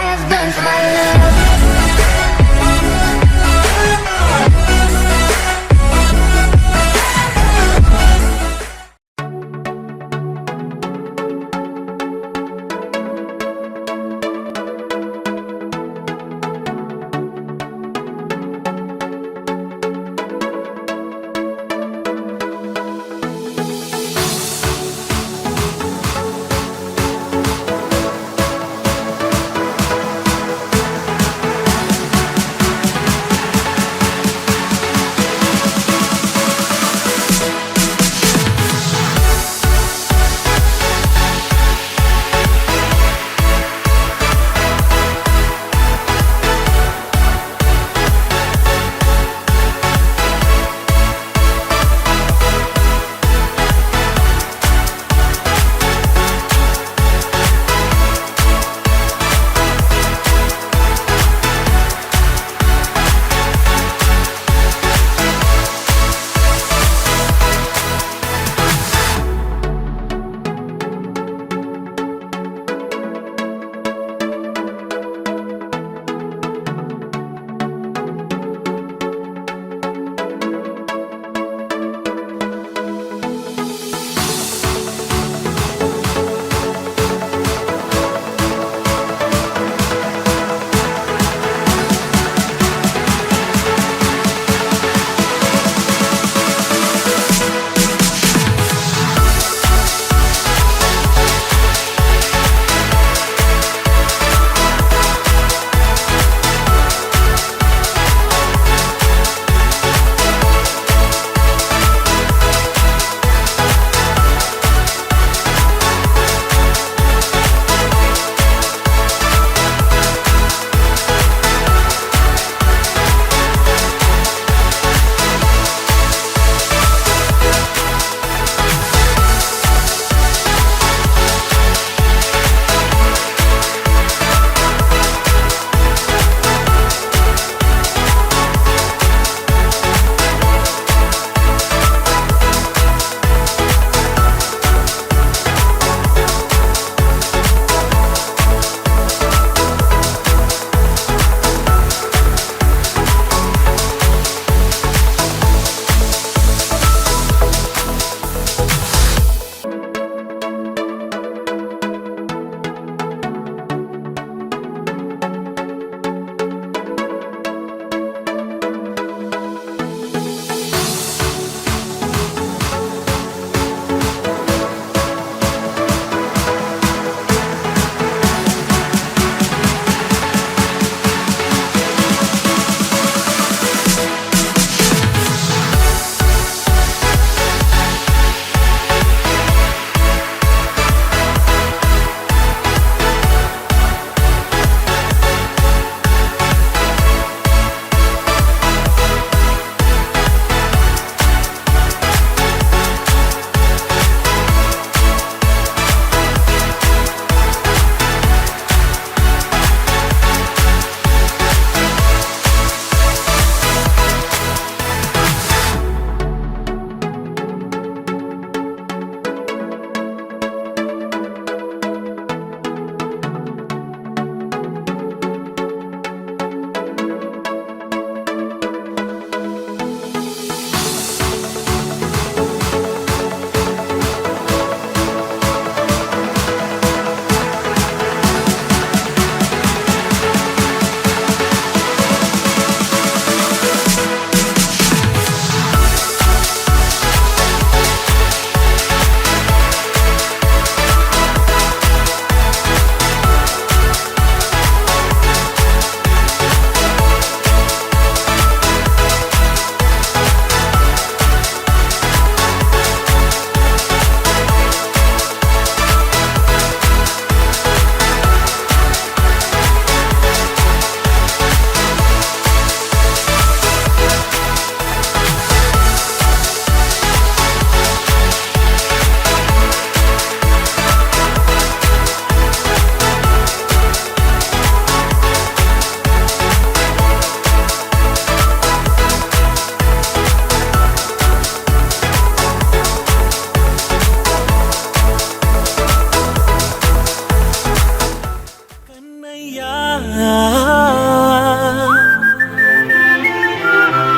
has burned for my love.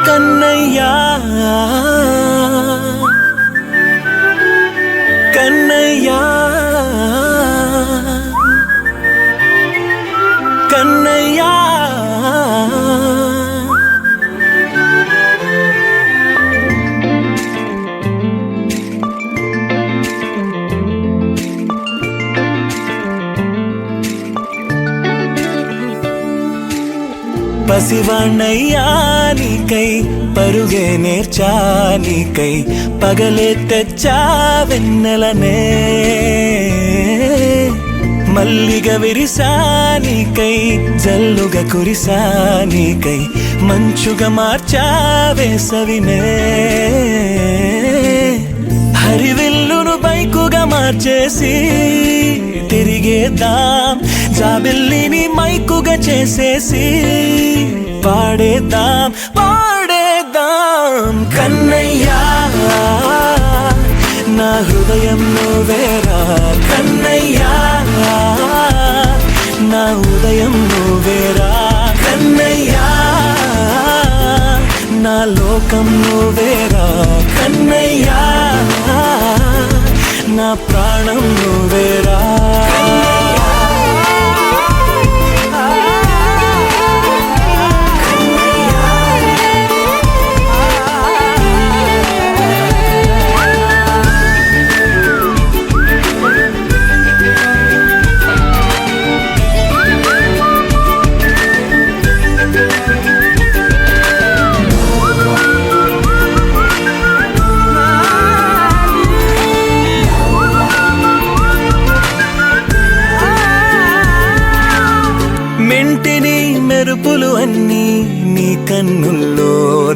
కన్నయ్యా కన్నయ్యా కన్నయ్యా పసివాణ్ణయ్యా నీకై పరుగే నేర్చా నీకై పగలే తెచ్చా వెన్నెలనే మల్లిగ విరిసా నీకై జల్లుగా కురిసా నీకై మంచుగా మార్చా వేసవినే హరివిల్లును బైకుగా మార్చేసి తిరిగేద్దాం జాబిల్లిని మైకుగా చేసేసి పాడేద్దాం పాడేద్దాం కన్నయ్యా నా హృదయం నువ్వేరా కన్నయ్యా నా ఉదయం నువ్వేరా కన్నయ్యా నా లోకం నువ్వేరా కన్నయ్యా నా ప్రాణం నువ్వేరా మెంటిని మెరుపులు అన్నీ నీ కన్నుల్లో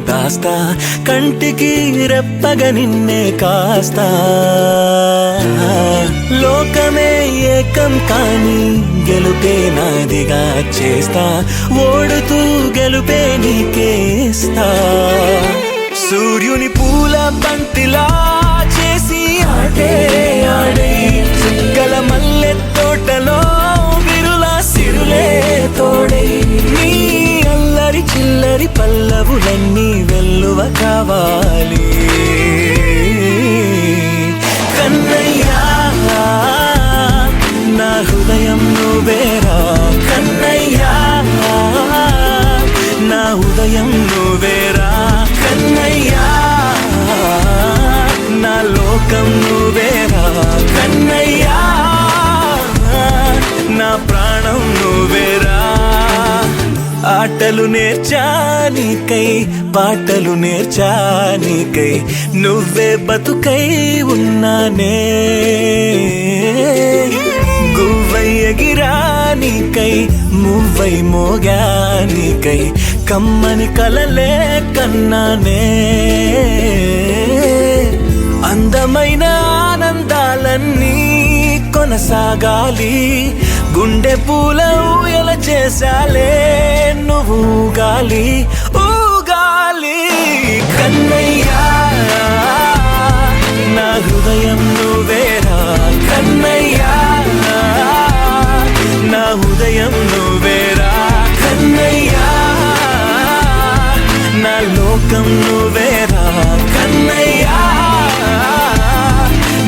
దాస్తా కంటికి రెప్పగా నిన్నే కాస్తా లోకమే ఏకం కాని గెలుపే నాదిగా చేస్తా ఓడుతూ గెలుపే నీకేస్తా సూర్యుని పూల బంతిలా చేసి ఆడే ఆడే చుక్కల మల్లె తోటలో సిరులే తోడే నీ అల్లరి చిల్లరి పల్లవులన్నీ వెల్లువ కావాలి కన్నయ్యా నా హృదయం నువ్వేరా కన్నయ్యా నా ఉదయం నువ్వేరా కన్నయ్యా నా లోకం నువ్వేరా కన్నయ్యా నా ప్రాణం నువ్వేరా ఆటలు నేర్చా నీకై పాటలు నేర్చా నీకై నువ్వే బతుకై ఉన్నానే గువ్వై ఎగిరా నీకై మువ్వై మోగా నీకై కమ్మని కలలే కన్నానే అందమైన ఆనందాలన్నీ కొనసాగాలి గుండె పూల ఊయల చేసాలే నువ్వు ఊగాలి ఊగాలి కన్నయ్యా నా హృదయం నువ్వేరా కన్నయ్యా నా ఉదయం నువ్వేరా కన్నయ్యా నా లోకం నువ్వేరా కన్నయ్యా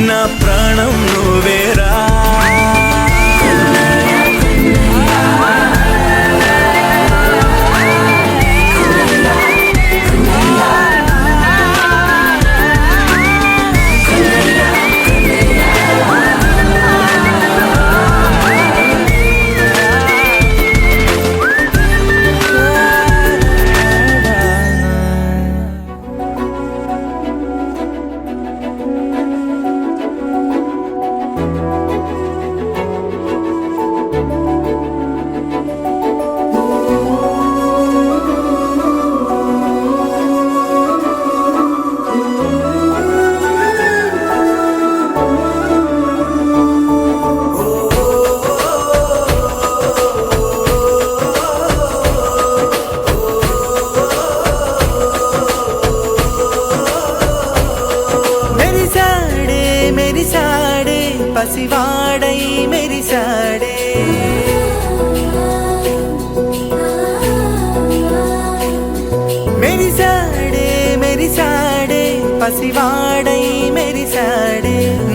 నా ప్రాణం నువ్వేరా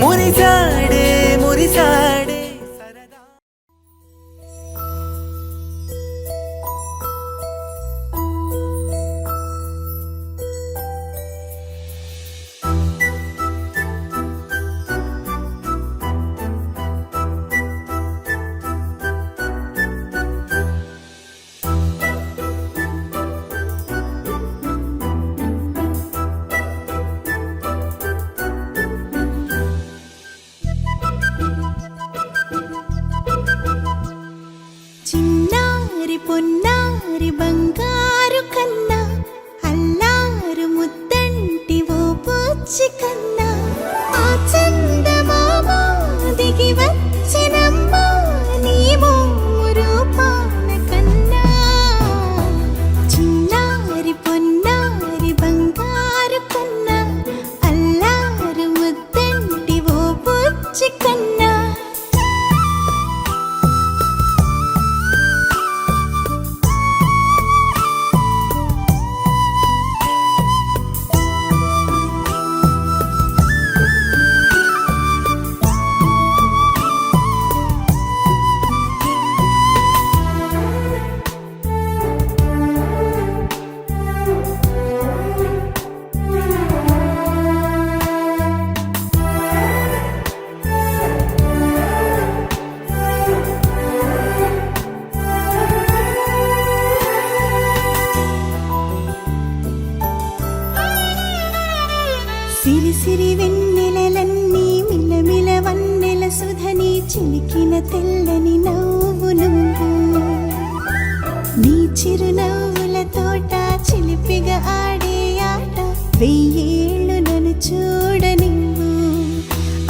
మురిసాడే మురిసాడే సరదా. చిన్నారి పొన్నారి బంగారు కన్నా అల్లారు ముద్దంటి ఓ బుచ్చి కన్నా ఆ చందమామ దిగి వచ్చినమ్మా నీ మోము రూపాన కన్నా. చిన్నారి పొన్నారి బంగారు కన్నా అల్లారు ముద్దంటి ఓ బుచ్చి కన్నా. సిరి సిరి వెన్నెలలన్నీ మిలమిల వన్నెల సుధని చిలికిన తెల్లని నవ్వు నువ్వు. నీ చిరునవ్వుల తోట చిలిపిగా ఆడే ఆట వెయ్యేళ్ళు నన్ను చూడనివ్వు.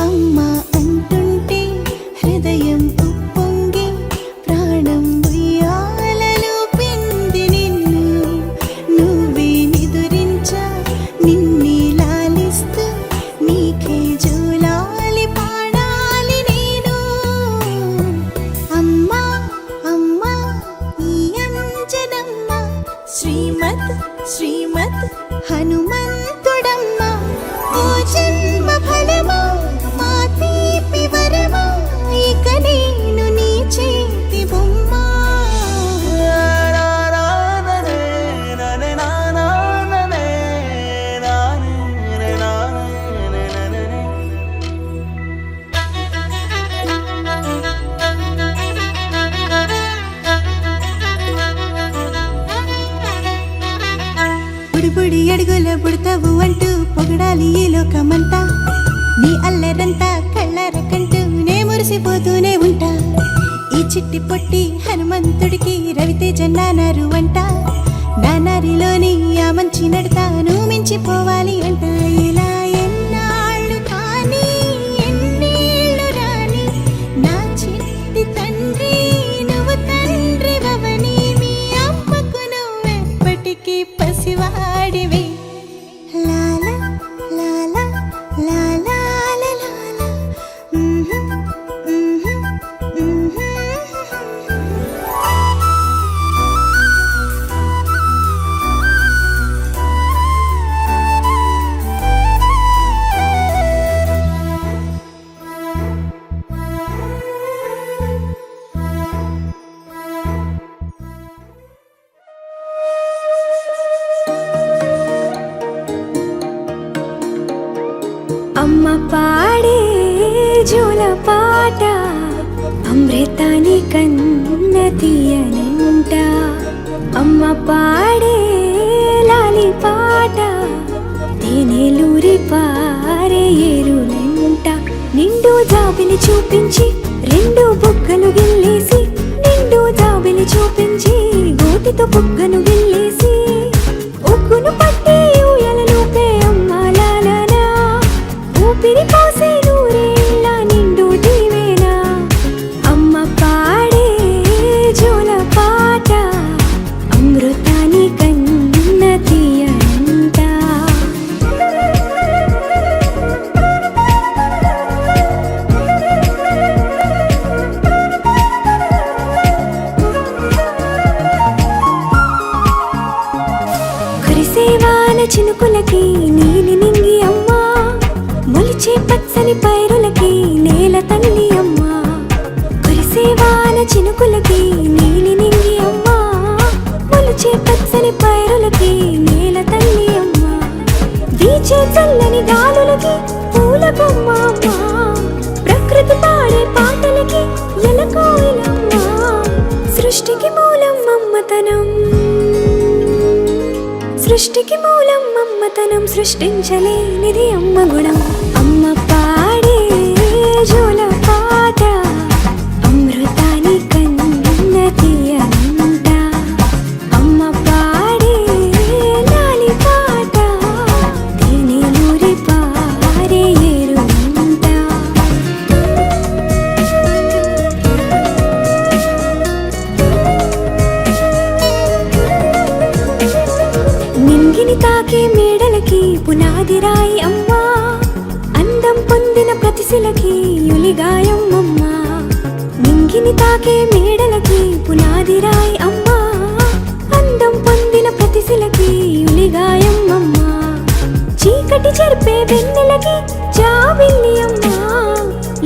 అమ్మా అంటుంటే హృదయం ఉప్పొంగి ప్రాణం ఉయ్యాలలో పిండి నిన్ను. నువ్వే నిదురించా నిన్నే లాలిస్తూ నీకే జోలాలి పాడాలి నేను. అమ్మా అమ్మా ఈ అంజనమ్మ శ్రీమత్ శ్రీమత్ హనుమంతుడమ్మ. ఓ జన్మ ఫలమా మా తీపి వరమా ఇక నేను నీ చేతి బొమ్మ. బుడి అడుగుల బుడతావు అంటూ పొగడాలి ఈ లోకమంతా. నీ అల్లరంతా కళ్ళారకంటూ నే మురిసిపోతూనే ఉంటా. ఈ చిట్టి పొట్టి హనుమంతుడికి రవితేజ నానారు అంట. నానారిలోని ఆ మంచి నడతాను మించిపోవాలి అంట. ఇలా ఎన్నాళ్ళు కానీ ఎన్నేళ్ళు రాని నా చిట్టి తండ్రి నువ్వు తండ్రి వవని. మీ అమ్మకు నువ్వెప్పటికీ పసివాడివి. లాలా లాలా లాలా లాలా. అమ్మ పాడే జోల పాట అమృతాని కన్న తీయనంట. అమ్మ పాడే లాలి పాట తేనెలూరి పారే ఏరులంట. నిండు జాబిలి చూపించి రెండు బుగ్గలు గిల్లేసి, నిండు జాబిలి చూపించి గోటితో బుగ్గను గిల్లేసి, ఉగ్గును పట్టి ఊయలలోపే అమ్మ లాలనా. ఊపిరి పోసే నూరేళ్ళ నిండు దీవేనా. అమ్మ పాడే జోల పాట అమృతాని కన్న తీయనంట. కురిసేవాన చినుకులకి నీలి నింగి అమ్మ మొలిచే పచ్చ పచ్చని పైరులకి నేల తల్లి అమ్మ, కురిసేవాన చినుకులకి నీలి నింగి అమ్మ, మొలిచే పచ్చని పైరులకి నేల తల్లి అమ్మ, వీచే చల్లని గాలులకి పూల బొమ్మ అమ్మ, ప్రకృతి పాడే పాటలకి ఎలకోయిలమ్మ, సృష్టికి మూలం మమ్మతనం, సృష్టికి మూలం మమ్మతనం, సృష్టించలేనిది అమ్మ గుణం. అమ్మ పాడే జోల పాట అమృతాని కన్న తీయనంట, అమ్మ పాడే లాలి పాట తేనెలూరి పారే ఏరునంట. నింగిని తాకే మేడలకి పునాది రాయి అమ్మా, అందం పొందిన ప్రతిశిలకి యులిగాయం అమ్మా, నింగిని తాకే మేడలకి పునాది రాయి అమ్మా, అందం పొందిన ప్రతిశిలకి యులిగాయం అమ్మా, చీకటి చెరిపే వెన్నెలకి జాబిల్లి అమ్మా,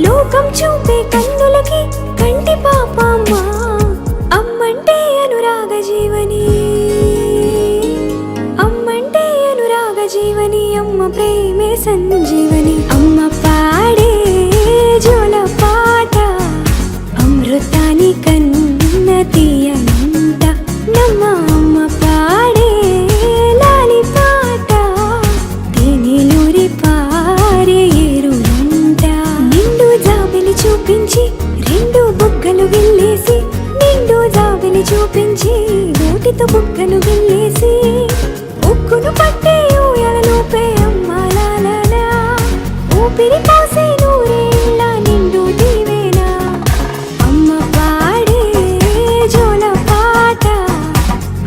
లోకం చూపే కన్నులకి కంటి పాప అమ్మా, అమ్మంటే అనురాగ జీవని, అమ్మంటే అనురాగ జీవని, అమ్మ ప్రేమే సంజీవని. అమ్మ పాడే జోల పాట అమృతాని కన్న తీయనంట, నమ్మ అమ్మ పాడే లాలి పాట తేనెలూరి పారే ఏరునంట. నిండు జాబిలి చూపించి రెండు బుగ్గలు గిల్లేసి, నిండు జాబిలి చూపించి నోటితో బుగ్గను గిల్లేసి, ఉక్కును పట్టే ఊయలలోపే అమ్మ లాలా, ఊపిరి పోసే నూరేళ్ళ నిండు దీవేనా. అమ్మ పాడే జోల పాట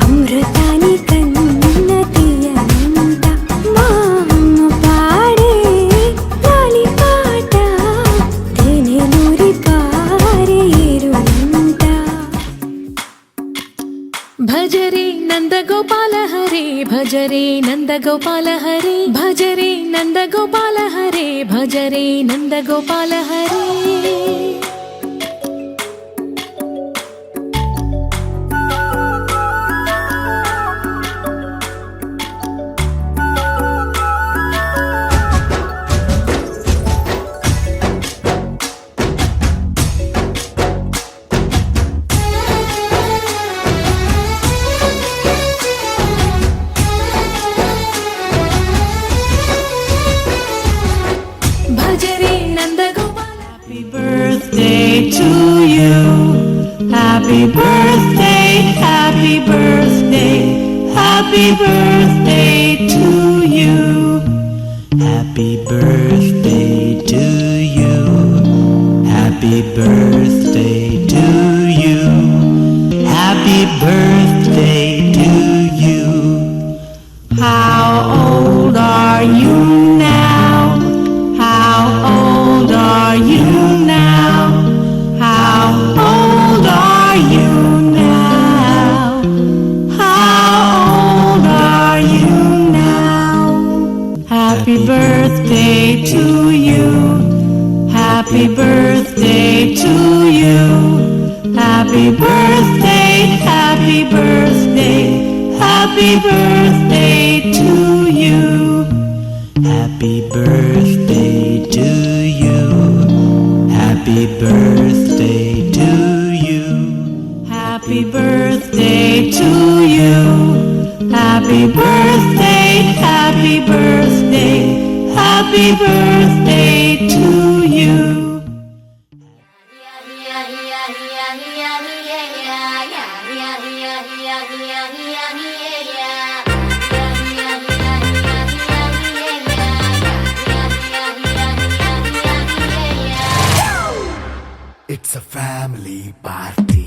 అమృతాని కన్న తీయనంట, మా అమ్మ పాడే లాలి పాట తేనెలూరి పారే ఏరునంట. భజరే నందగోపాల హరే, భజరే నందగోపాల హరే, భజరే నందగోపాల హరే, భజరే నందగోపాల హరే. భజరే Nandagopala. Happy birthday to you. Happy birthday, happy birthday, happy birthday to you. Happy birthday to you. Happy birthday to you. Happy birthday to you. How old are you now? How old are you now? How old are you now? How old are you now? Happy birthday to you. Happy birthday to you. Happy birthday, happy birthday, happy birthday to you. Happy birthday to you. Happy birthday to you. Happy birthday to you. Happy birthday, happy birthday, happy birthday to you. It's a family party.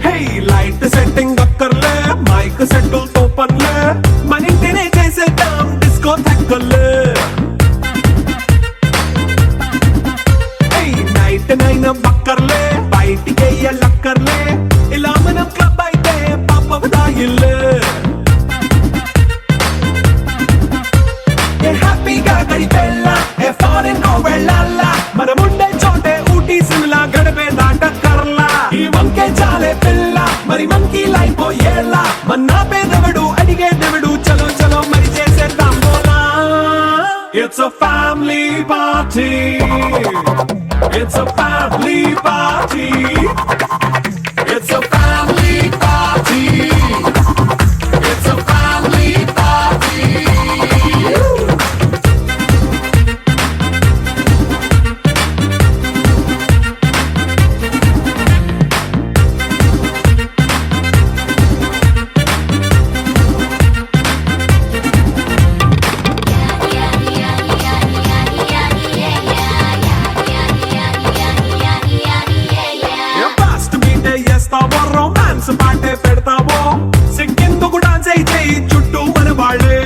Hey, light setting అక్కర్లే, mic సెట్టిల్ తో పనిలే, మన ఇంటినే చేసేద్దాం disco థక్కర్లే. మరి monkey line పోయేలా మన్నా పేదవడు అడిగేదెవడు చలో చలో మరి చేసేద్దాం బోలా It's a family party It's a family party It's a family party It's a family party fast బీటే చేస్తావో రొమాన్స్ పాటే పెడతావో సిగ్గెందుకు డాన్స్ అయితే చుట్టూ మన వాళ్ళే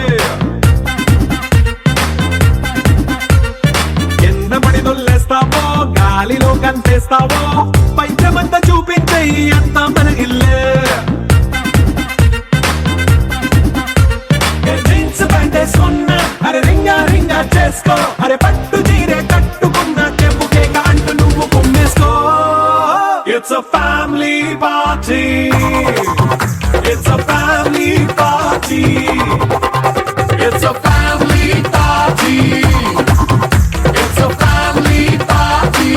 కింద పడి దొల్లేస్తావో గాలిలో కనిపిస్తావో పైచమంతా చూపించే అంత మన ఇల్లే జీన్స్ ప్యాంట్ వేసుకున్నా అరే రింగా రింగా చేసుకో అరే పట్టు చీరే కట్టుకున్న చెప్పు కేక అంటూ నువ్వు కుమ్మేసుకో It's a family party It's a family party It's a family party It's a family party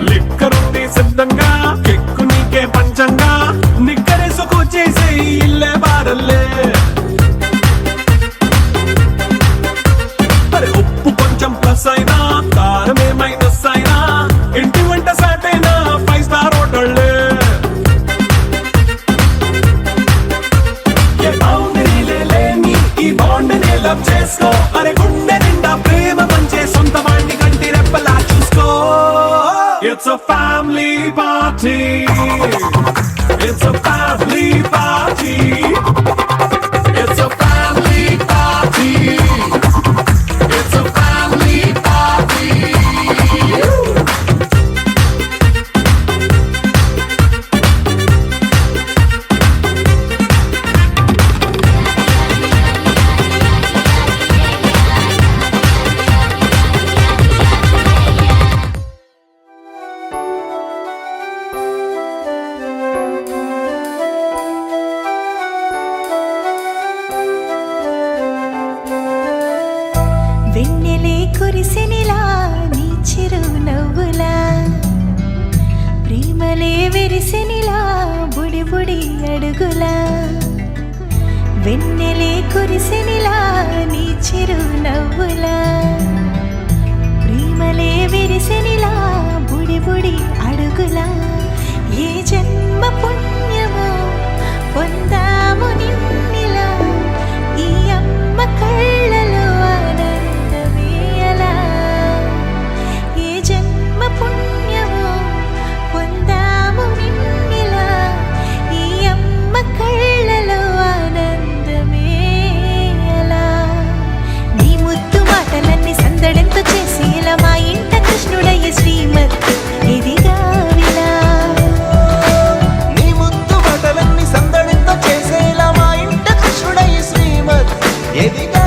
లిక్కరుంది సిద్ధంగా కెక్కు నీకే పంచంగా నిక్కరేసుకు చేసే ఇల్లే బారల్లే అరే ఉప్పు కొంచెం ప్లస్ అయినా కారమే మైనస్ అయినా ఇంటి వంట సాటైనా 5 స్టార్ హోటళ్ళే ఏ బౌండరీలే లేని ఈ బాండ్నే లవ్ చేసుకో అరే గుండె నిండా ప్రేమ పంచే సొంత వాణ్ణి కంటి రెప్పలా చూసుకో It's a family party It's a family party It's a family party It's a family party వెన్నెలే కురిసినిలా నీ చిరు నవ్వులా ప్రేమలే విరిసినిలా బుడి బుడి అడుగులా వెన్నెలే కురిసినిలా నీ చిరు నవ్వులా ప్రేమలే విరిసినిలా బుడి బుడి అడుగులా ఏ జన్మ పుణ్యమో పొందాము నిన్నిలా ఈ అమ్మ కళ్ళలో ఆనందమే అలా ఏ జన్మ పుణ్యమో పొందాము నిన్నిలా ఈ అమ్మ కళ్ళలో ఆనందమే అలా నీ ముద్దు మాటలన్నీ సందడంతో చేసేలా మా ఇంట కృష్ణుడయ్య శ్రీమత్ ఇదిగా విలా నీ ముద్దు మాటలన్నీ సందడితో చేసేలా మా ఇంట కృష్ణుడయ్య శ్రీమద్ ఎదిగా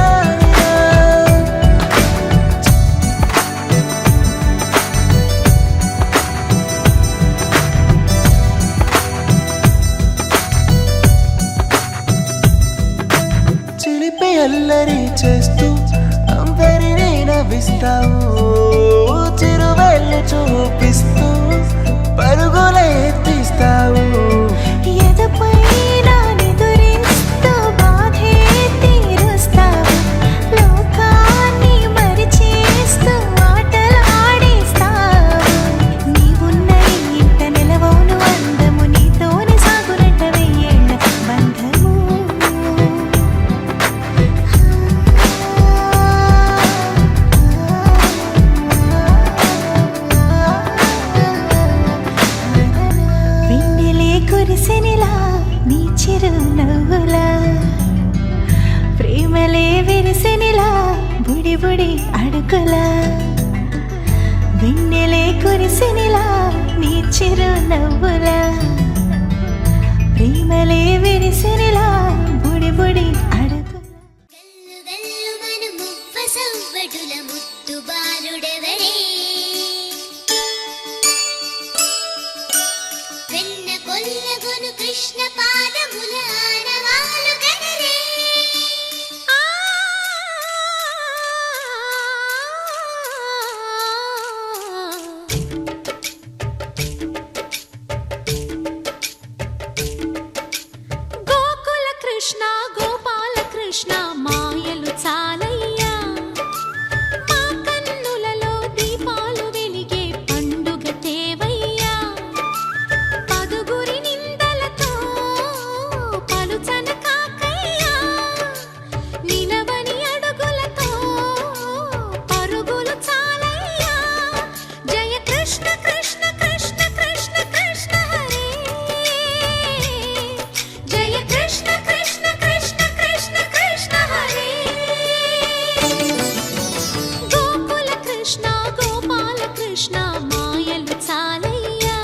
చిలిపి అల్లరి చేస్తూ అందరినీ నవ్విస్తావు చిరువెళ్ళు చూపిస్తూ పరుగులే తీస్తావు ఎదపై నా నిదురిస్తూ బాధే తీరుస్తావు లోకాన్ని మరిచేస్తూ ఆటలాడిస్తావు నీవున్న ఈ ఇంట నిలవవును అందము నీతోనే సాగునట్ట వెయ్యేళ్ళ బంధము వెన్నెలే కురిసినిలా నీ చిరు నవ్వులా ప్రేమలే విరిసినిలా బుడి బుడి అడుగులా వెన్నెలే కురిసినిలా నీ చిరు నవ్వులా ప్రేమలే విరిసినిలా బుడి బుడి అడుగులా గల్లుమను మువ్వ సవ్వడుల ముత్తు బాలుడెవరే వెన్న కొల్లగొను కృష్ణ పాదముల ఆనవాలు గనరే గోకుల కృష్ణ గోపాల కృష్ణ మాయలు చాలయ్యా మా కన్నులలో దీపాలు వెలిగే పండుగ తేవయ్యా పదుగురి నిందలతో పలుచన కాకయ్యా నిలవని అడుగులతో పరుగులు చాలయ్యా జయ కృష్ణ కృష్ణ కృష్ణ కృష్ణ కృష్ణ హరే జయ కృష్ణ కృష్ణ కృష్ణ కృష్ణ కృష్ణ హరే గోకుల కృష్ణ గోపాల కృష్ణ మాయలు చాలయ్యా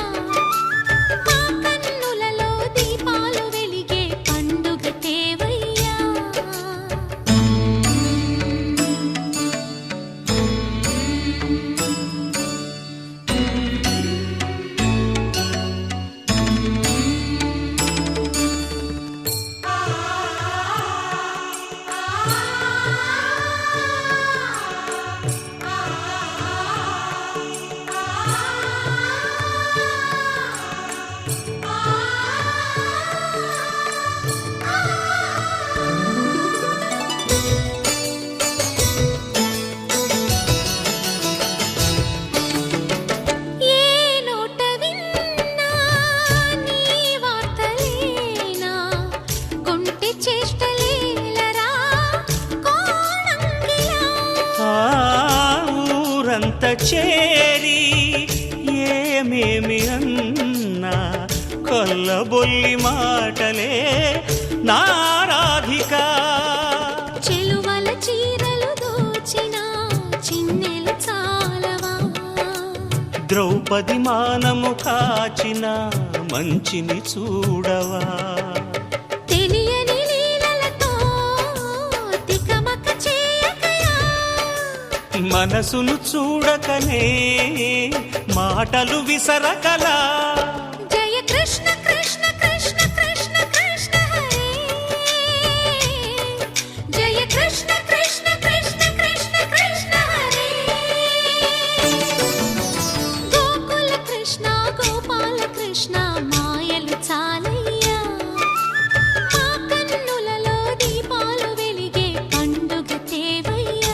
మా కన్నులలో దీపాలు వెలిగే పండుగ తేవయ్యా ఏ నోట విన్నా నీ వార్తలేనా కొంటె చేష్టలేలరా కోణంగిలా ఊరంత చేరి ఏమేమి అన్నా కొల్లబొల్లి మాటలే నారాధిక చెలువల చీరలు దోచిన చిన్నెలు చాలవా ద్రౌపది మానము కాచిన మంచిని చూడవా తెలియని లీలలతో తికమక చేయకయా మనసును చూడకనే మాటలు విసరకలా జయ కృష్ణ కృష్ణ కృష్ణ కృష్ణ కృష్ణ హరే జయ కృష్ణ కృష్ణ కృష్ణ కృష్ణ కృష్ణ హరే గోకుల కృష్ణ గోపాల కృష్ణ మాయలు చాలయ్యా మా కన్నులలో దీపాలు వెలిగే పండుగ తేవయ్యా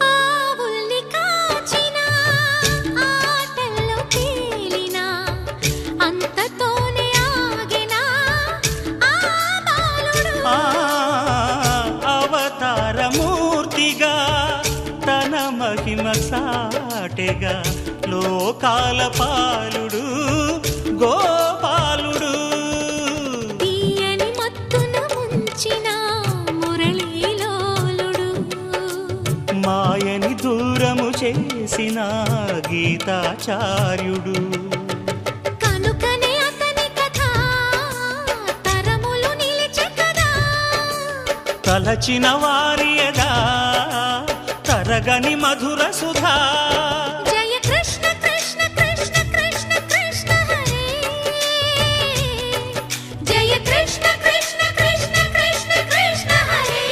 ఆవుల్ని కాచిన ఆటల్లో తేలిన అంతతోనే ఆగిన ఆ బాలుడు అవతారమూర్తిగా తన మహిమ సాటెగా లోకాల పాలుడు గోపాలుడు తీయని మత్తున ముంచిన మురళీలోలుడు మాయని దూరము చేసిన గీతాచార్యుడు కనుకనే అతని కథ తరములు నిలిచె కదా తలచిన వారియదా తరగని మధుర సుధా జయ కృష్ణ కృష్ణ కృష్ణ కృష్ణ కృష్ణ హరే జయ కృష్ణ కృష్ణ కృష్ణ కృష్ణ కృష్ణ హరే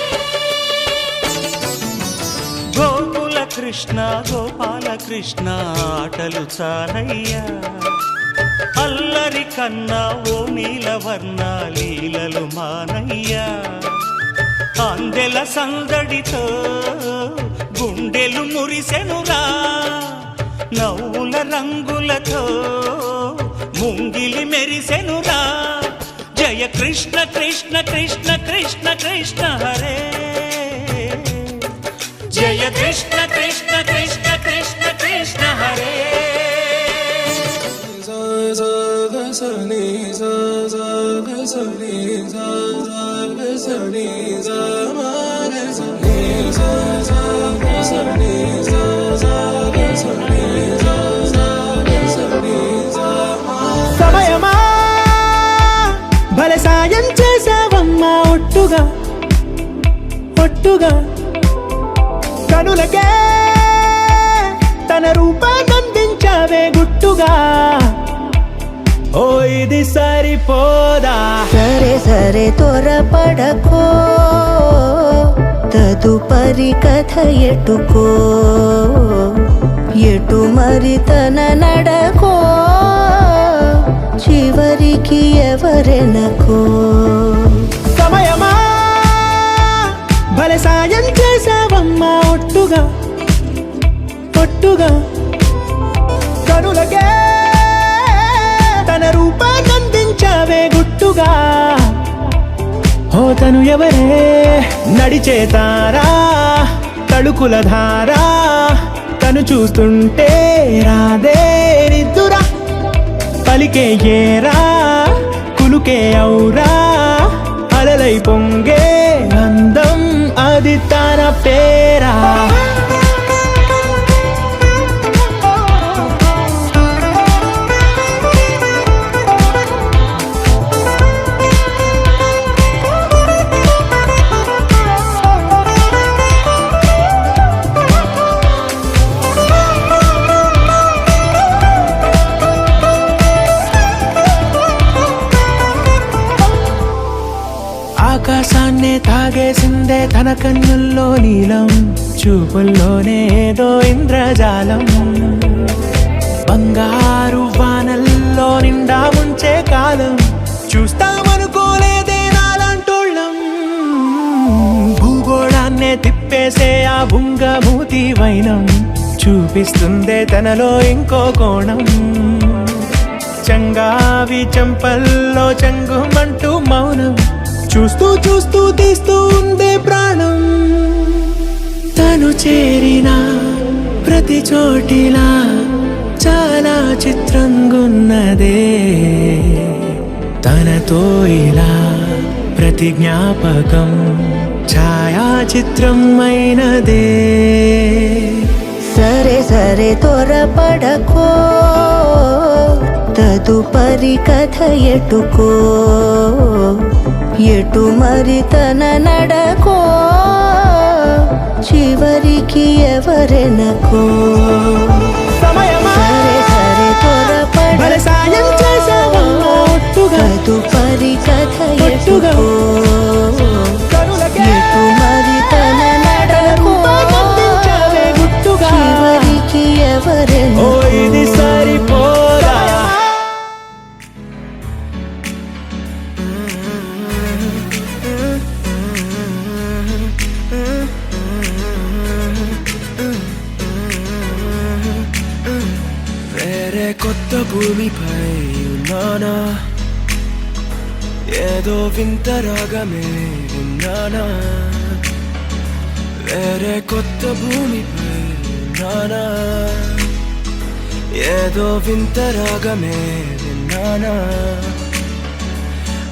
కృష్ణ గోపాల కృష్ణ ఆటలు చాలయ్యా అల్లరి కన్నా ఓ నీలవర్ణ లీలలు మానయ్యా అందెల సందడితో గుండెలు మురిసెనురా నవ్వుల రంగులతో ముంగిలి మెరిసెనురా జయ కృష్ణ కృష్ణ కృష్ణ కృష్ణ కృష్ణ హరే జయ కృష్ణ కృష్ణ కృష్ణ కృష్ణ కృష్ణ హరే సమయమా భలే సాయం చేసావమ్మా ఒట్టుగా ఒట్టుగా కనులకే తన రూపాన్నందించావే గుట్టుగా ఓ ఇది సరిపోదా సరే సరే త్వరపడకో తదుపరి కథ ఎటుకో ఎటు మరి తన నడకో చివరికి ఎవరెనకో సమయమా భలే సాయం చేసావమ్మా ఒట్టుగా ఒట్టుగా కనులకే తన రూపాన్నందించావే గుట్టుగా ఓ తను ఎవరే నడిచే తారా తళుకుల ధారా తను చూస్తుంటే రాదే నిద్దురా పలికే ఏరా కులుకే ఔరా అలలై పొంగే అందం అది తన పేరా ఆకాశాన్నే తాగేసిందే తన కన్నుల్లో నీలం చూపుల్లోనే ఏదో ఇంద్రజాలం బంగారు వానల్లో నిండా ముంచే కాలం చూస్తామనుకోలేదే నాలాంటోళ్ళం భూగోళాన్నే తిప్పేసే ఆ బుంగమూతి వైనం చూపిస్తుందే తనలో ఇంకో కోణం చంగావి చంపల్లో చంగుమంటూ మౌనం చూస్తూ చూస్తూ తీస్తూ ఉందే ప్రాణం తను చేరిన ప్రతి చోటిలా చాలా చిత్రంగున్నదే తనతో ఇలా ప్రతి జ్ఞాపకం ఛాయాచిత్రం అయినదే సరే సరే త్వరపడకో తదుపరి కథ ఎటుకో ఎటు మరి తన నడకో చివరికి ఎవరెనకో సమయమా సరే సరే భలే సాయం చేసావమ్మా ఒట్టుగా తదుపరి కథ ఒట్టుగా ఎటుకో కనులకే ఎటు మరి తన నడకో రూపాన్నందించావే గుట్టుగా చివరికి ఓ ఎవరెనకో ఇది సరిపోదా వేరే కొత్త భూమిపై ఉన్నానా ఏదో వింత రాగమే విన్నానా వేరే కొత్త భూమిపై ఉన్నానా ఏదో వింత రాగమే విన్నానా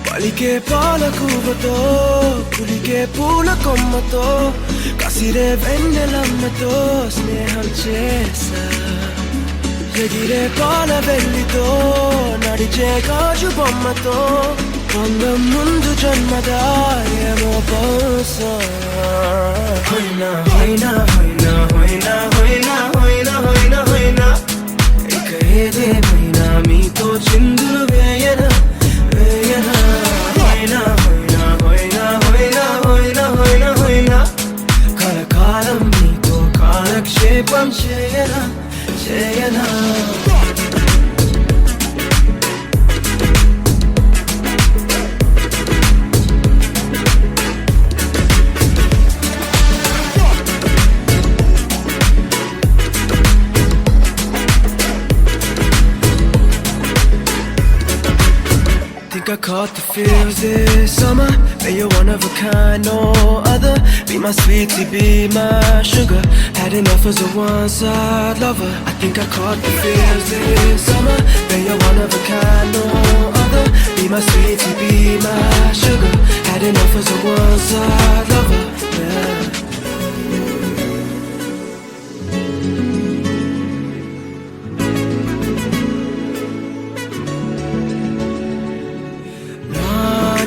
పలికే పాల కూవతో కులికే పూల కొమ్మతో కసిరే వెన్నెలమ్మతో స్నేహం చేసా ఎగిరే పాల వెల్లితో నడిచే గాజు బొమ్మతో పొందం ముందు జన్మదా ఏమో బహుశా హోయినా హోయినా హోయినా హోయినా హోయినా హోయినా హోయినా హోయినా ఇక ఏదేమైనా మీతో చిందులు వేయనా వేయనా హోయినా హోయినా హోయినా హోయినా హోయినా హోయినా హోయినా కలకాలం మీతో కాలక్షేపం కాలక్షేపం చేయనా చేయనా Think I caught the feels this summer. Man, you're one of a kind, no other. Be my sweetie, be my sugar. Had enough as a one-side lover. I think I caught the feels this summer. Man, you're one of a kind, no other. Be my sweetie, be my sugar. Had enough as a one-side lover. Yeah.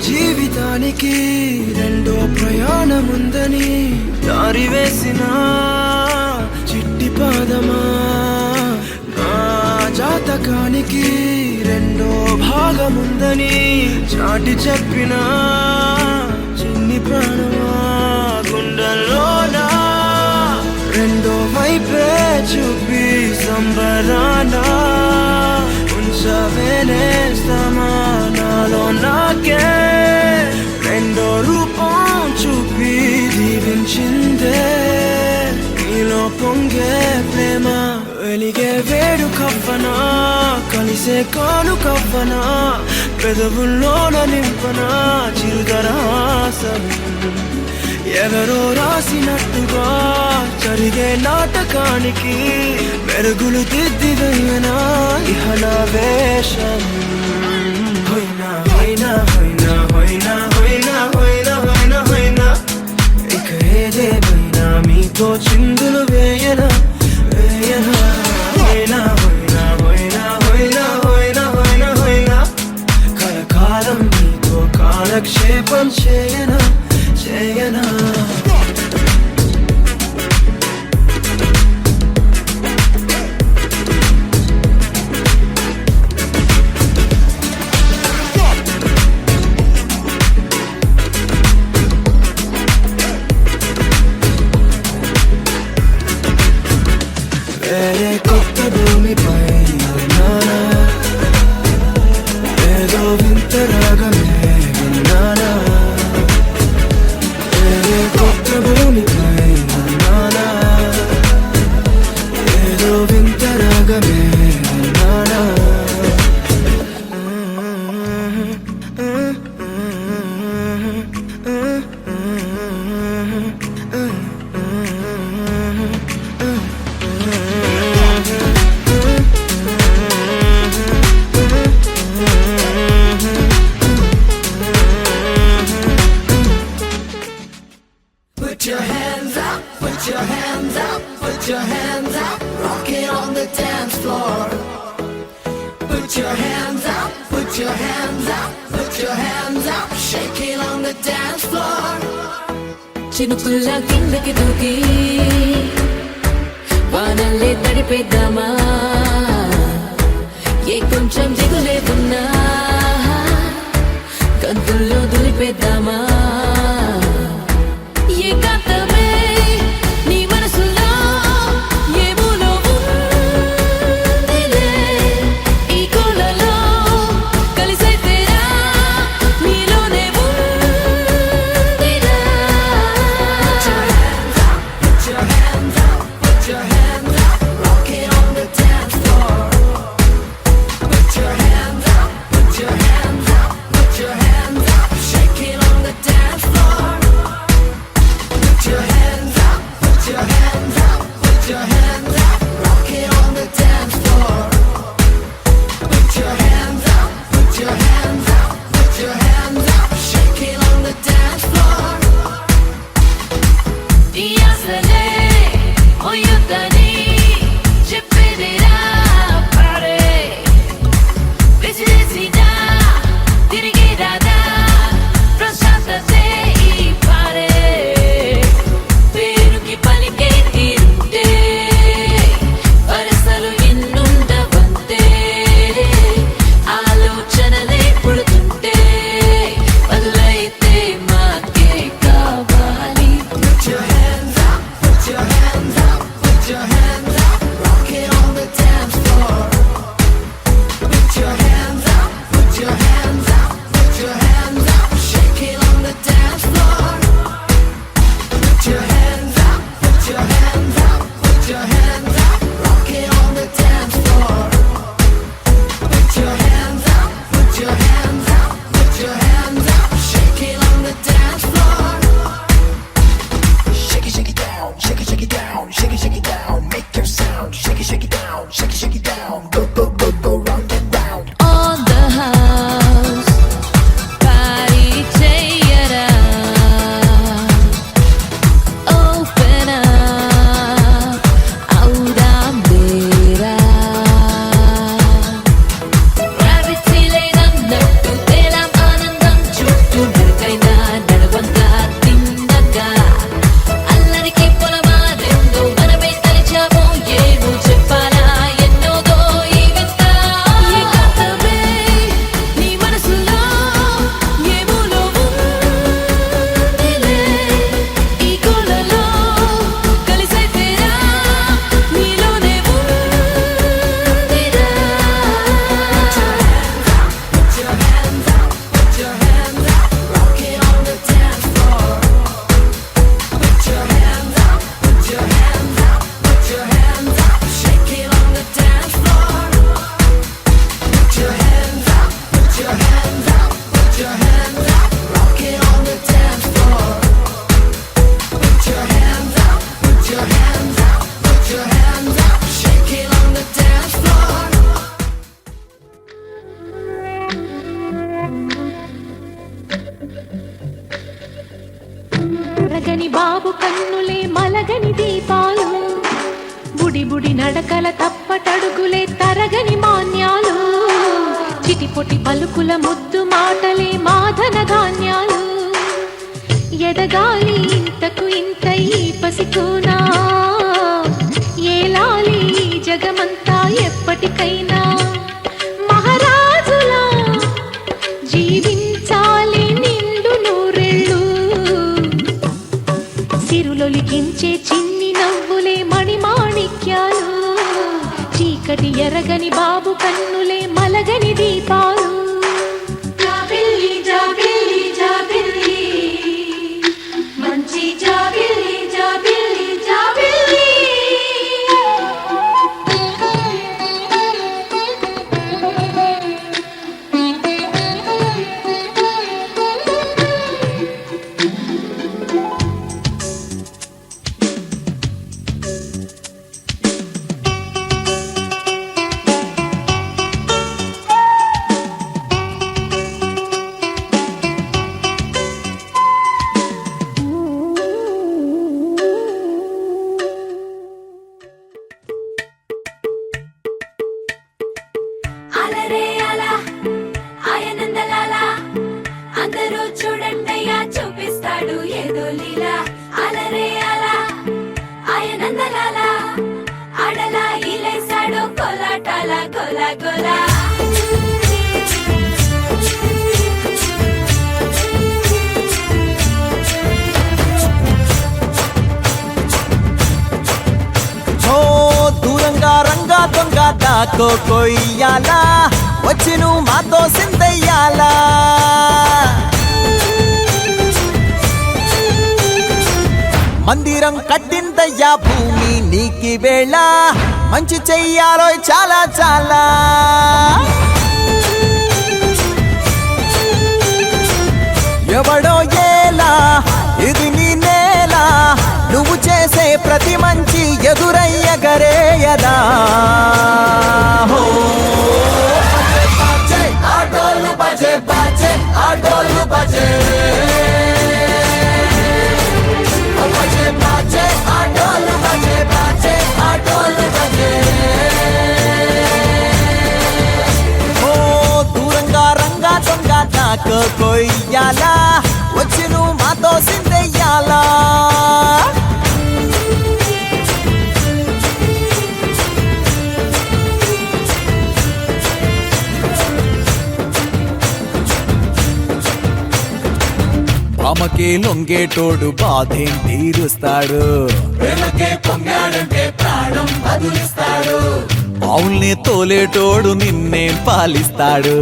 జీవితానికి రెండో ప్రయాణముందని దారి వేసిన చిట్టి పాదమా నా జాతకానికి రెండో భాగముందని చాటి చెప్పిన చిన్ని ప్రాణమా గుండెల్లోనా రెండో వైపే చూపి సంబరాన ఉంచవేనేస్తామా నాలో నాకే రెండో రూపం చూపి దీవించిందే నీలో పొంగే ప్రేమ వెలిగే వేడు కవ్వనా కలిసే కాను కవ్వనా పెదవుల్లోన నింపనా చిరుదరాసం ఎవరో రాసినట్టుగా జరిగే నాటకానికి మెరుగులు దిద్దిదయ్యనా ఇహ నా వేషం హోయినా హోయినా హోయినా హోయినా హోయినా హోయినా హోయినా హోయినా ఇక ఏదేమైనా మీతో చిందులు వేయనా వేయనా హోయినా హోయినా హోయినా హోయినా హోయినా హోయినా హోయినా కలకాలం మీతో కాలక్షేపం చేయనా చేయనా వేరే కొత్త భూమిపై నానా ఏదో వింత రాగమే విన్నానా వేరే కొత్త భూమిపై నానా ఏదో వింత రాగమే విన్నానా Put your hands up, put your hands up, put your hands up, rock it on the dance floor. Put your hands up, put your hands up, put your hands up, shake it on the dance floor. చినుకుల్లా కిందకి దూకి వానల్లే తడిపేద్దామా ఏ కొంచెం దిగులే ఉన్నా గంతుల్లో దులిపేద్దామా ఏకాంతమే నీ మనసులో ఏ మూలో ఉందిలే ఈ కోలలో కలిసైతేరా నీలోనే ఉందిరా Put your hands up, put your hands up, rock it on the dance floor. Put your hands up, put your hands up, put your hands up, shake it on the dance floor. బాబు కన్నులే మలగని దీపాలు, బుడి బుడి నడకల తప్పటడుగులే తరగని మాన్యాలు, చిటిపొటి పలుకుల ముద్దు మాటలే మాధన ధాన్యాలు. ఎదగాలి ఇంతకు ఇంత ఈ పసికోనా, ఏలాలి ఈ జగమంతా ఎప్పటికైనా. మహారాజులా జీవించాలి నిండు నూరెళ్ళు, సిరులొలికించే చిన్ని నవ్వులే మణిమాణిక్యాలు, చీకటి ఎరగని బాబు కన్నులే మలగని దీపాలు. జాబిల్లి జాబిల్లి జాబిల్లి, మంచి జాబిల్లి జాబిల్లి జాబిల్లి. అలరే అలా ఆయనందలాల, అందరూ చూడండయ్యా చూపిస్తాడు ఏదో లీలా. అలరే అలా ఆయనందలాల, ఆడలా ఇలేసాడు కోలాటాల కోలా కోలా. ఓ దూరంగా రంగా దొంగ దాకో కొయ్యాలా, వచ్చి నువ్వు మాతో సిందయ్యాలా. మందిరం కట్టిందయ్యా భూమి నీకి వేళ, మంచి చెయ్యాలో చాలా చాలా. ఎవడో ఏలా ఇది నీ నేల, నువ్వు చేసే ప్రతి మంచి ఎదురయ్యగరేయదా. ఆటోలు బజే బజే ఆటోలు బజే, బజే బజే ఆటోలు బజే బజే ఆటోలు బజే. ఓ దూరంగా రంగా దొంగ నాకు కొయ్యాలా, వచ్చి నువ్వు మాతో సిందెయ్యాలా. రామకే లొంగేటోడు బాధేం తీరుస్తాడు, ప్రేమకే పొంగాడంటే ప్రాణం బదులిస్తాడు. అవుల్ని తోలేటోడు నిన్నేం పాలిస్తాడు,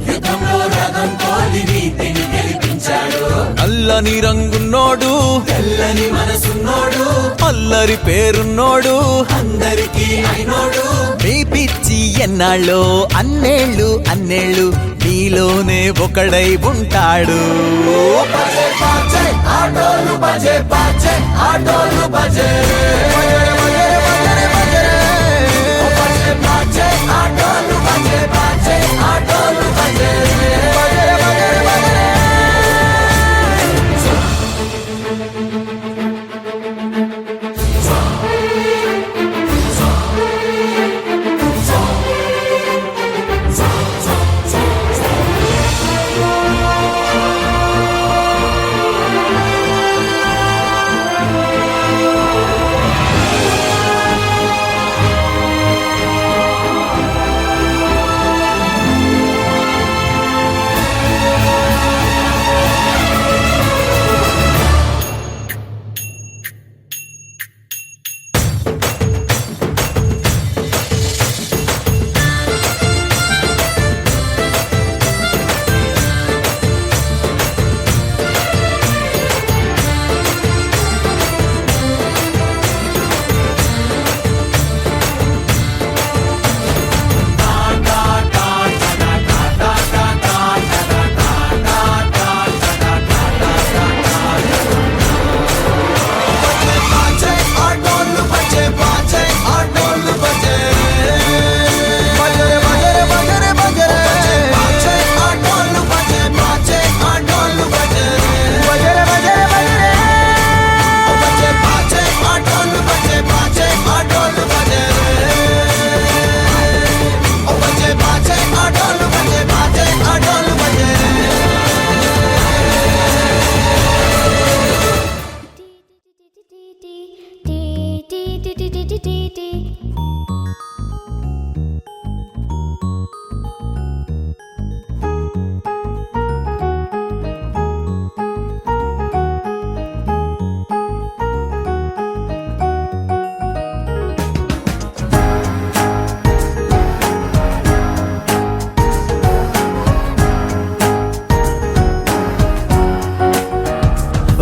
యుద్ధంలో రథం తోలి నీతిని గెలిపించాడు. నల్లని రంగున్నోడు తెల్లని మనసున్నోడు, అల్లరి పేరున్నోడు అందరికీ అయినోడు. మీ పిచ్చి ఎన్నాళ్ళో అన్నేళ్ళు అన్నేళ్ళు నీలోనే ఒకడై ఉంటాడు. ఆటోలు బజే బజే ఆటోలు బజే, ఆటోలు బజే బజే ఆటోలు బజే.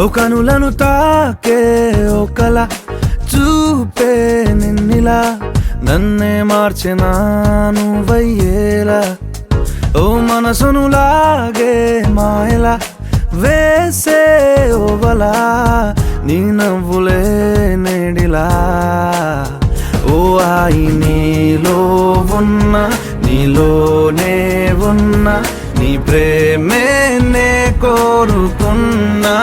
ఓ కనులను తాకే ఒకలా చూపే నిన్నిలా నన్నే మార్చెనా నువ్వయ్యేలా ఓ మనసును లాగే మాయలా వేసే ఓవలా నీ నవ్వులే నేడిలా ఓ ఆయి నీలో ఉన్న నీలోనే ఉన్న నీ ప్రేమే నే కోరుకున్నా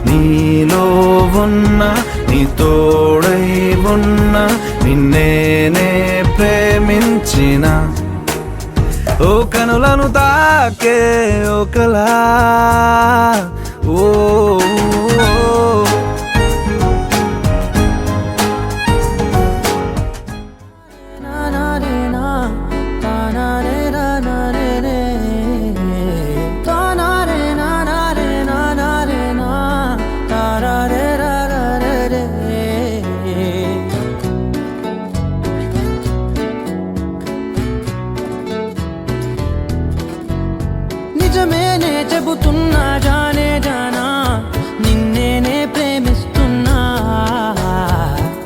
నీలో ఉన్న నీ తోడై ఉన్న నిన్నేనే ప్రేమించిన ఓ కనులను తాకే ఒకలా ఓ నిజమేనే చెబుతున్నా జానే జానా నిన్నేనే ప్రేమిస్తున్నా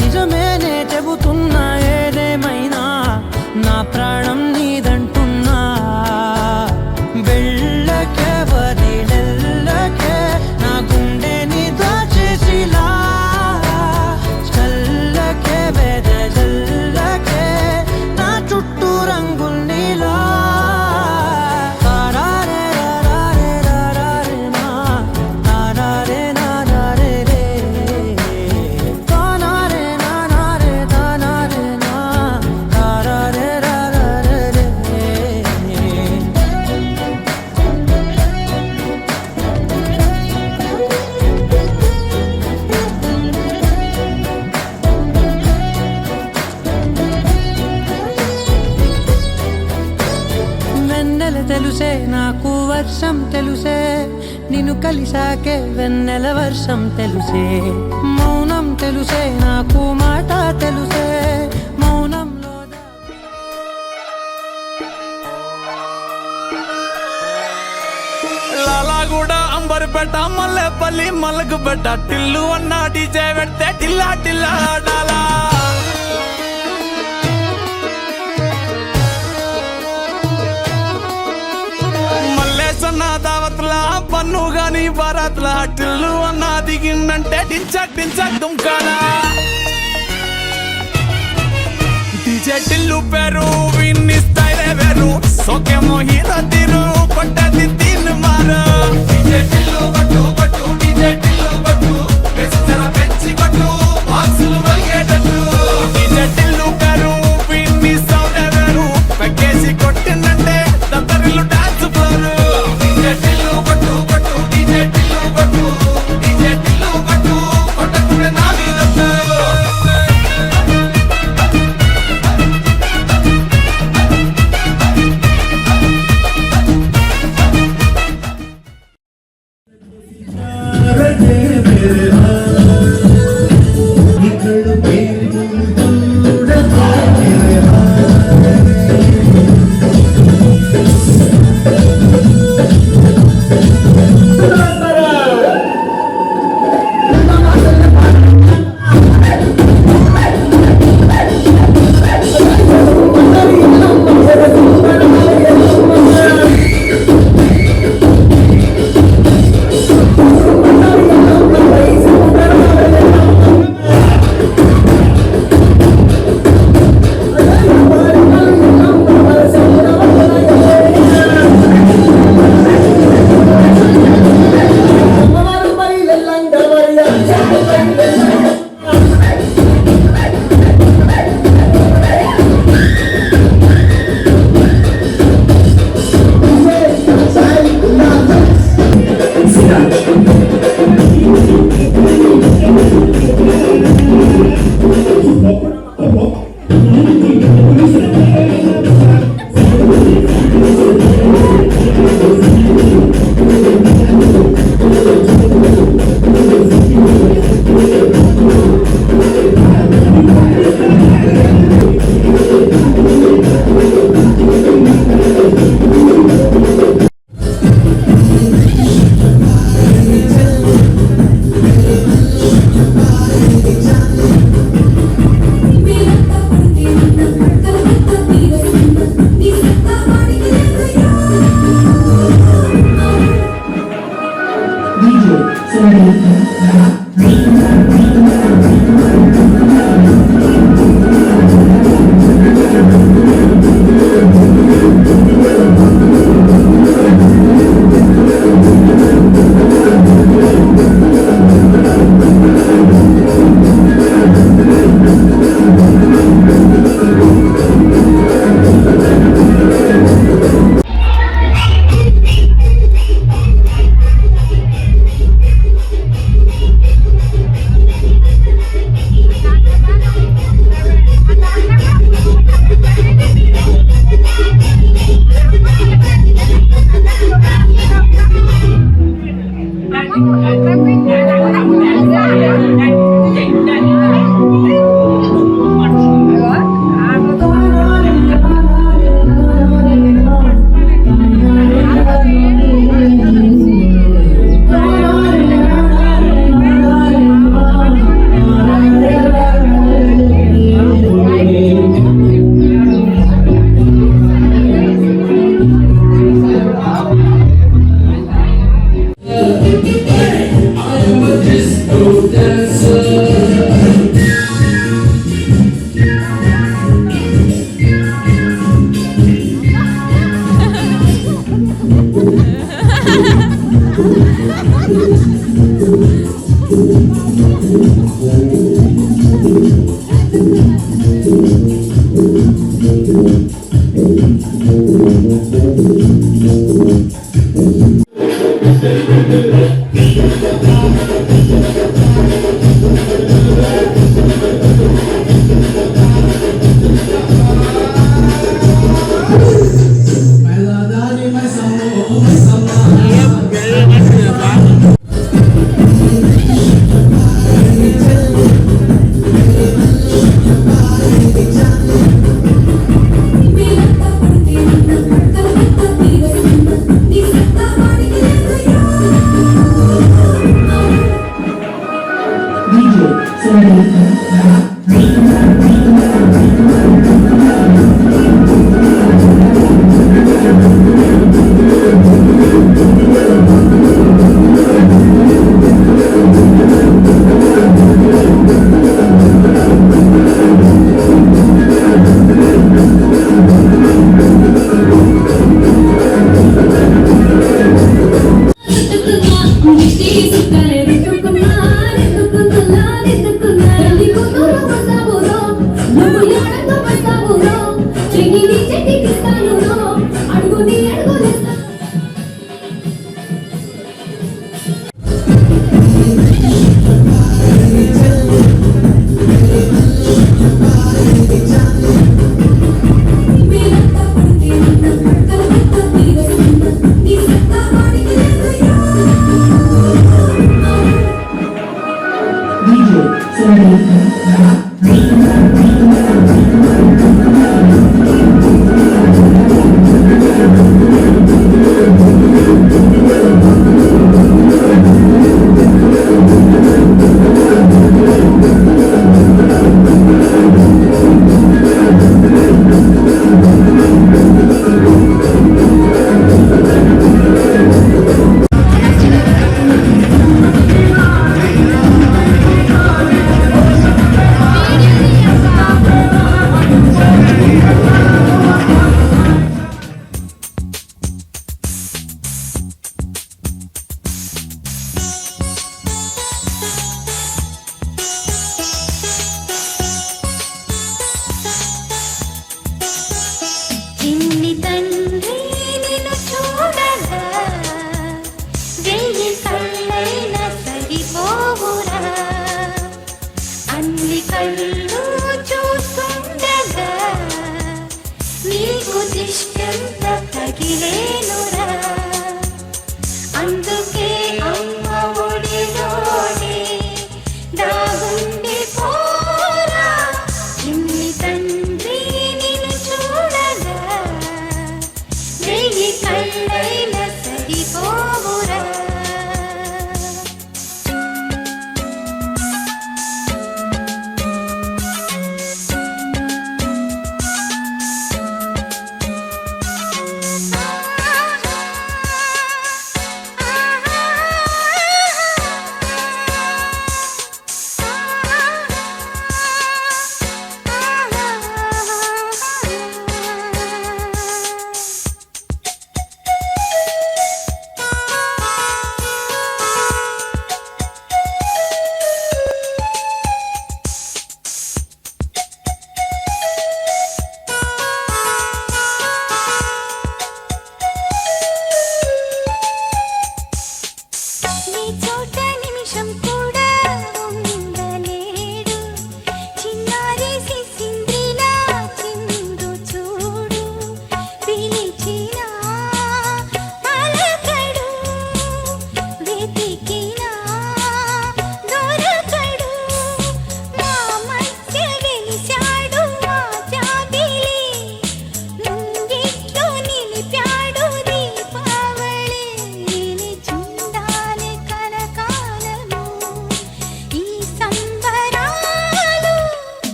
నిజమేనే చెబుతున్నా ఏదేమైనా నా ప్రాణం నీదంటున్నా వెళ్ళకే వదిలెల్లకే నా గుండె నీ దాచేసిలా చల్లకే వెదజల్లకే నా చుట్టూ రంగులు నీలా తెలుసే నాకు వర్షం తెలుసే నిన్ను కలిసాకే వెన్నెల వర్షం తెలుసే మౌనం తెలుసే నాకు మాట తెలుసే మౌనంలో లాలాగూడ అంబర్పేట మల్లెపల్లి మలకపేట టిల్లు అన్న డీజే పెడితే టిల్లా టిల్లా డాలా మల్లేసన్న దావత్లా పన్ను గాని బారాత్లా టిల్లు అన్న దిగిందంటే టించక్ టించక్ దుంకాలా డీజే టిల్లు పేరు విన్ని స్టైలే వేరు సోకేమో హీరో తీరు కొట్టది తీన్ మారు డీజే టిల్లు కొట్టు కొట్టు డీజే టిల్లు కొట్టు వెచ్చర పెంచి కొట్టు బాక్సులు వలిగేటట్టు డీజే టిల్లు పేరు విన్ని సౌండే వేరు పెగ్గేసి కొట్టిందంటే దత్తరిల్లు డాన్స్ ఫ్లోర్ డీజే టిల్లు కొట్టు కొట్టు డీజే టిల్లు కొట్టు డీజే టిల్లు కొట్టు కొట్టకుడే నా వీరత్తు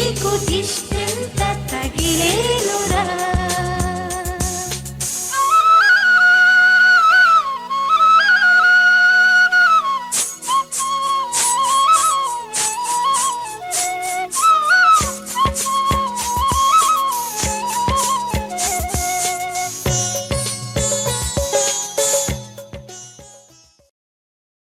నీకు దిష్టెంత తగిలేను